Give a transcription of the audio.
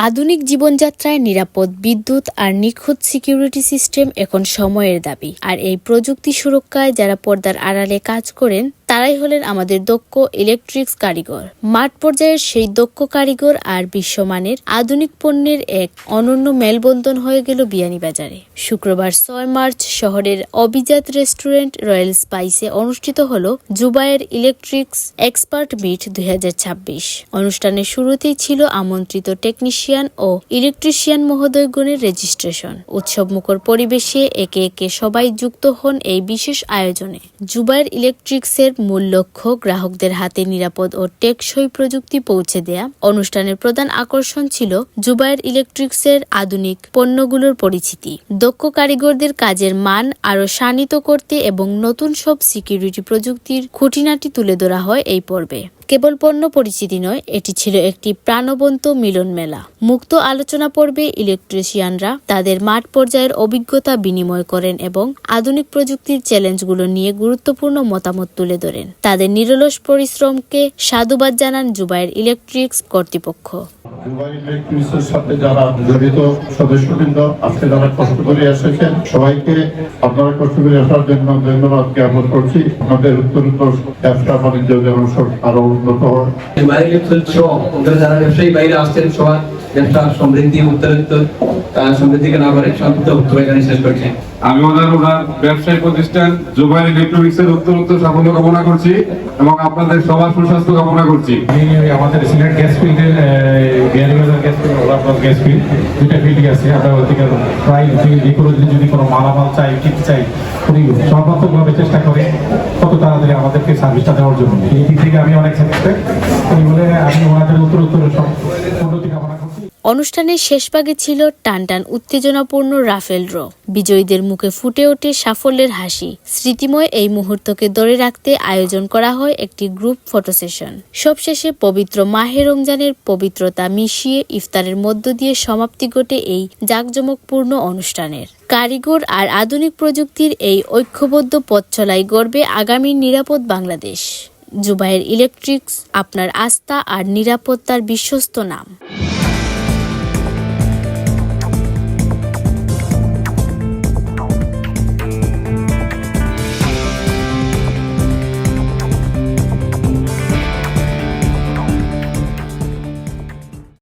আধুনিক জীবনযাত্রায় নিরাপদ বিদ্যুৎ আর নিখুঁত সিকিউরিটি সিস্টেম এখন সময়ের দাবি। আর এই প্রযুক্তি সুরক্ষায় যারা পর্দার আড়ালে কাজ করেন তারাই হলেন আমাদের দক্ষ ইলেকট্রিক্স কারিগর। মাঠ পর্যায়ের সেই দক্ষ কারিগর আর বিশ্বমানের আধুনিক পণ্যের এক অনন্য মেলবন্ধন হয়ে গেল বিয়ানীবাজারে। শুক্রবার ৬ মার্চ শহরের অভিজাত রেস্টুরেন্ট রয়্যাল স্পাইসে অনুষ্ঠিত হল জুবায়ের ইলেকট্রিক্স এক্সপার্ট মিট ২০২৬। অনুষ্ঠানের শুরুতেই ছিল আমন্ত্রিত টেকনিশিয়ান ও ইলেকট্রিশিয়ান মহোদয়গণের রেজিস্ট্রেশন। উৎসবমুখর পরিবেশে একে একে সবাই যুক্ত হন এই বিশেষ আয়োজনে। জুবায়ের ইলেকট্রিক্সের মূল লক্ষ্য গ্রাহকদের হাতে নিরাপদ ও টেকসই প্রযুক্তি পৌঁছে দেয়া। অনুষ্ঠানের প্রধান আকর্ষণ ছিল জুবায়ের ইলেকট্রিক্সের আধুনিক পণ্যগুলোর পরিচিতি, দক্ষ কারিগরদের কাজের মান আরও শানিত করতে এবং নতুন সব সিকিউরিটি প্রযুক্তির খুঁটিনাটি তুলে ধরা হয় এই পর্বে। কেবল পণ্য পরিচিতি নয়, এটি ছিল একটি প্রাণবন্ত মিলন মেলা। মুক্ত আলোচনা পর্বে ইলেকট্রিশিয়ানরা তাদের মাঠ পর্যায়ের অভিজ্ঞতা বিনিময় করেন এবং আধুনিক প্রযুক্তির চ্যালেঞ্জগুলো নিয়ে গুরুত্বপূর্ণ মতামত তুলে ধরেন। তাদের নিরলস পরিশ্রমকে সাধুবাদ জানান জুবায়ের ইলেকট্রিক্স কর্তৃপক্ষ। জুবায়ের ইলেকট্রিক্সের সাথে যারা জড়িত সদস্যবৃন্দ আজকে যারা কষ্ট করে এসেছেন, সবাইকে আপনারা কষ্ট করে আসার জন্য ধন্যবাদ জ্ঞাপন করছি। আপনাদের উত্তরোত্তর ব্যবসা বাণিজ্য যেন আরো উন্নত হয়। যারা ব্যবসায়ী বাইরে আসছেন সবার ব্যবসা সমৃদ্ধি উত্তরোত্তর সমৃদ্ধিকে না করে সন্ত এখানে শেষ করছি। আমি ওনার ব্যবসায়ী প্রতিষ্ঠান জুবায়ের ইলেকট্রনিক্সের উত্তরোত্তর সাফল্য কামনা করছি এবং আপনাদের সবার সুস্বাস্থ্য কামনা করছি। আমাদের সিলেট গ্যাস ফিল্ডের Beanibazar gas field, Olapur gas field, দুইটা ফিল্ডই আছে। আমরা ওদিকে প্রায় যে কোনো দিন যদি কোনো মালামাল চাই, কিট চাই, উনি সর্বাত্মকভাবে চেষ্টা করে কত তাড়াতাড়ি আমাদেরকে সার্ভিসটা দেওয়ার জন্য। এই দিক থেকে আমি অনেক স্যাটিসফাইড। এই বলে আমি ওনাদের উত্তরোত্তর উন্নতি কামনা করছি। অনুষ্ঠানের শেষভাগে ছিল টানটান উত্তেজনাপূর্ণ রাফেল ড্র। বিজয়ীদের মুখে ফুটে ওঠে সাফল্যের হাসি। স্মৃতিময় এই মুহূর্তকে ধরে রাখতে আয়োজন করা হয় একটি গ্রুপ ফটো সেশন। সবশেষে পবিত্র মাহে রমজানের পবিত্রতা মিশিয়ে ইফতারের মধ্য দিয়ে সমাপ্তি ঘটে এই জাঁকজমকপূর্ণ অনুষ্ঠানের। কারিগর আর আধুনিক প্রযুক্তির এই ঐক্যবদ্ধ পথ চলাই গড়বে আগামীর নিরাপদ বাংলাদেশ। জুবায়ের ইলেকট্রিক্স, আপনার আস্থা আর নিরাপত্তার বিশ্বস্ত নাম।